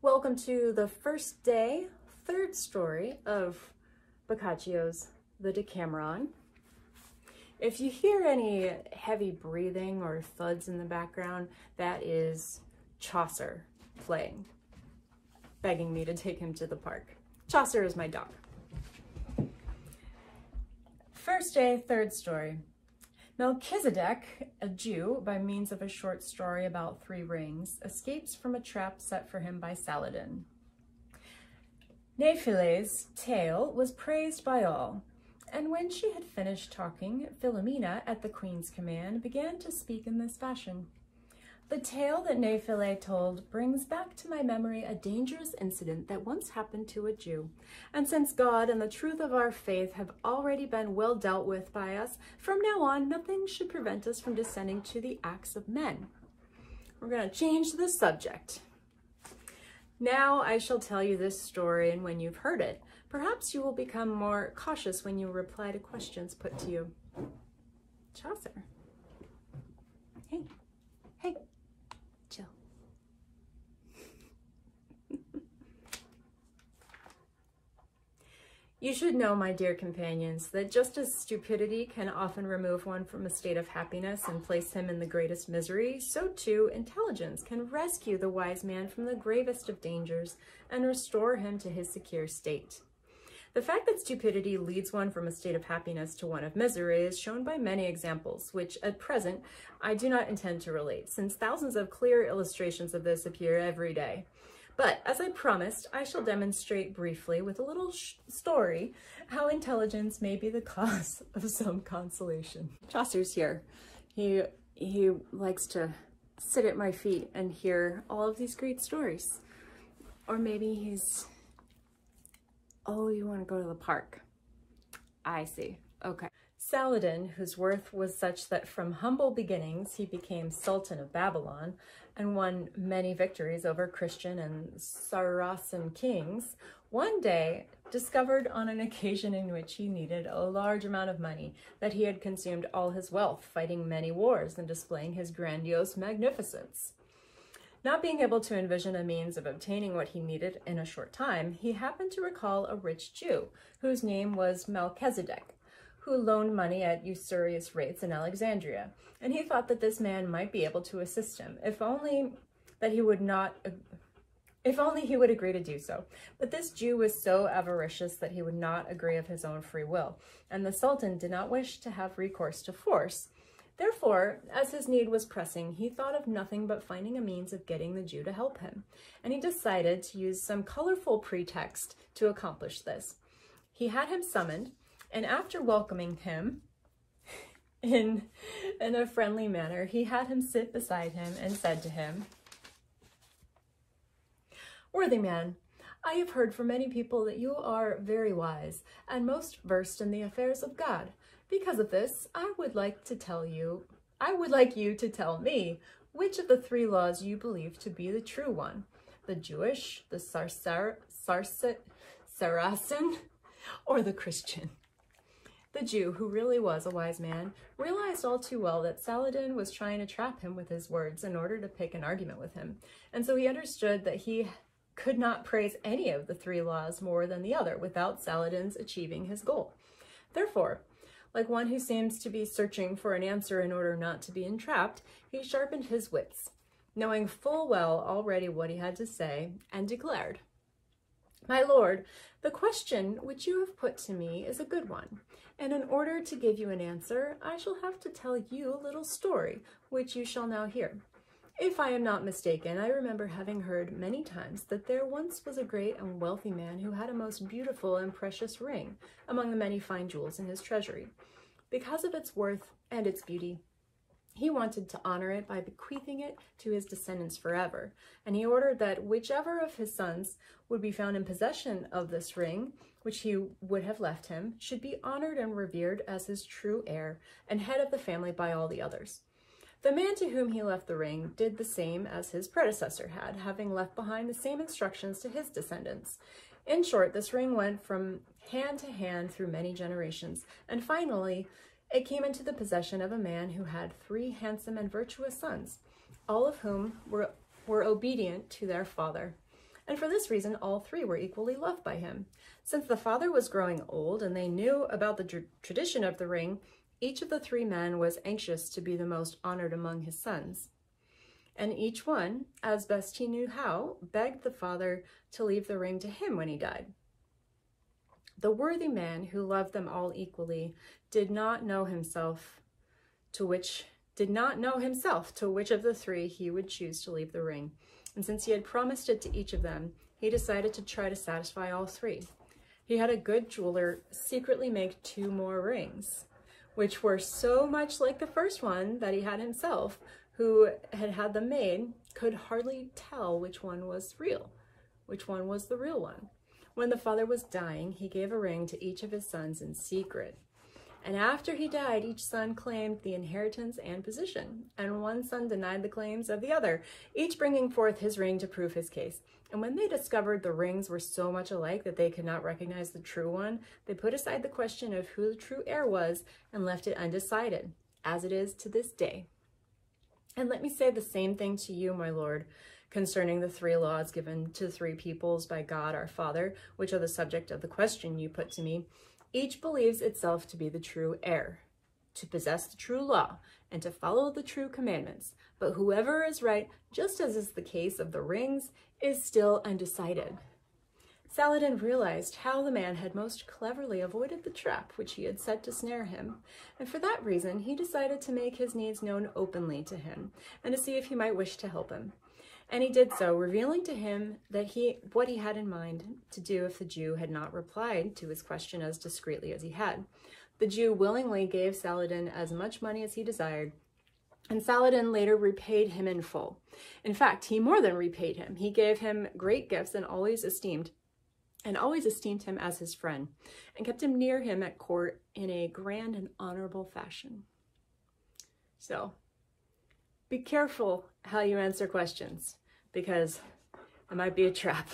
Welcome to the first day, third story of Boccaccio's The Decameron. If you hear any heavy breathing or thuds in the background, that is Chaucer playing, begging me to take him to the park. Chaucer is my dog. First day, third story. Melchisedech, a Jew, by means of a short story about 3 rings, escapes from a trap set for him by Saladin. Nephile's tale was praised by all, and when she had finished talking, Filomena, at the queen's command, began to speak in this fashion. The tale that Nephile told brings back to my memory a dangerous incident that once happened to a Jew. And since God and the truth of our faith have already been well dealt with by us, from now on, nothing should prevent us from descending to the acts of men. We're going to change the subject. Now I shall tell you this story, and when you've heard it, perhaps you will become more cautious when you reply to questions put to you. Chaucer. Hey. Hey. Chill. You should know, my dear companions, that just as stupidity can often remove one from a state of happiness and place him in the greatest misery, so too intelligence can rescue the wise man from the gravest of dangers and restore him to his secure state. The fact that stupidity leads one from a state of happiness to one of misery is shown by many examples, which at present I do not intend to relate, since thousands of clear illustrations of this appear every day. But, as I promised, I shall demonstrate briefly with a little story how intelligence may be the cause of some consolation. Chaucer's here. He likes to sit at my feet and hear all of these great stories. Or maybe he's... Oh, you want to go to the park? I see. Okay. Saladin, whose worth was such that from humble beginnings he became Sultan of Babylon and won many victories over Christian and Saracen kings, one day discovered on an occasion in which he needed a large amount of money that he had consumed all his wealth fighting many wars and displaying his grandiose magnificence. Not being able to envision a means of obtaining what he needed in a short time, he happened to recall a rich Jew, whose name was Melchisedech, who loaned money at usurious rates in Alexandria, and he thought that this man might be able to assist him, if only he would agree to do so. But this Jew was so avaricious that he would not agree of his own free will, and the Sultan did not wish to have recourse to force. Therefore, as his need was pressing, he thought of nothing but finding a means of getting the Jew to help him, and he decided to use some colorful pretext to accomplish this. He had him summoned, and after welcoming him in a friendly manner, he had him sit beside him and said to him, "Worthy man, I have heard from many people that you are very wise and most versed in the affairs of God. Because of this, I would like you to tell me which of the 3 laws you believe to be the true one, the Jewish, the Saracen, or the Christian." The Jew, who really was a wise man, realized all too well that Saladin was trying to trap him with his words in order to pick an argument with him, and so he understood that he could not praise any of the 3 laws more than the other without Saladin's achieving his goal. Therefore, like one who seems to be searching for an answer in order not to be entrapped, he sharpened his wits, knowing full well already what he had to say, and declared, "My lord, the question which you have put to me is a good one, and in order to give you an answer, I shall have to tell you a little story, which you shall now hear. If I am not mistaken, I remember having heard many times that there once was a great and wealthy man who had a most beautiful and precious ring among the many fine jewels in his treasury. Because of its worth and its beauty, he wanted to honor it by bequeathing it to his descendants forever, and he ordered that whichever of his sons would be found in possession of this ring, which he would have left him, should be honored and revered as his true heir and head of the family by all the others. The man to whom he left the ring did the same as his predecessor had, having left behind the same instructions to his descendants. In short, this ring went from hand to hand through many generations, and finally It came into the possession of a man who had 3 handsome and virtuous sons, all of whom were obedient to their father. And for this reason, all 3 were equally loved by him. Since the father was growing old and they knew about the tradition of the ring, each of the 3 men was anxious to be the most honored among his sons. And each one, as best he knew how, begged the father to leave the ring to him when he died. The worthy man, who loved them all equally, did not know himself to which of the 3 he would choose to leave the ring. And since he had promised it to each of them, he decided to try to satisfy all 3. He had a good jeweler secretly make 2 more rings, which were so much like the first one that he had himself, who had them made, could hardly tell which one was the real one. When the father was dying, he gave a ring to each of his sons in secret. And after he died, each son claimed the inheritance and position, and one son denied the claims of the other, each bringing forth his ring to prove his case. And when they discovered the rings were so much alike that they could not recognize the true one, they put aside the question of who the true heir was and left it undecided, as it is to this day. And let me say the same thing to you, my Lord, concerning the 3 laws given to 3 peoples by God our Father, which are the subject of the question you put to me. Each believes itself to be the true heir, to possess the true law, and to follow the true commandments. But whoever is right, just as is the case of the rings, is still undecided. Saladin realized how the man had most cleverly avoided the trap which he had set to snare him, and for that reason he decided to make his needs known openly to him, and to see if he might wish to help him. And he did so, revealing to him that what he had in mind to do if the Jew had not replied to his question as discreetly as he had. The Jew willingly gave Saladin as much money as he desired, and Saladin later repaid him in full. In fact, he more than repaid him. He gave him great gifts and always esteemed him as his friend, and kept him near him at court in a grand and honorable fashion. So, be careful how you answer questions, because it might be a trap.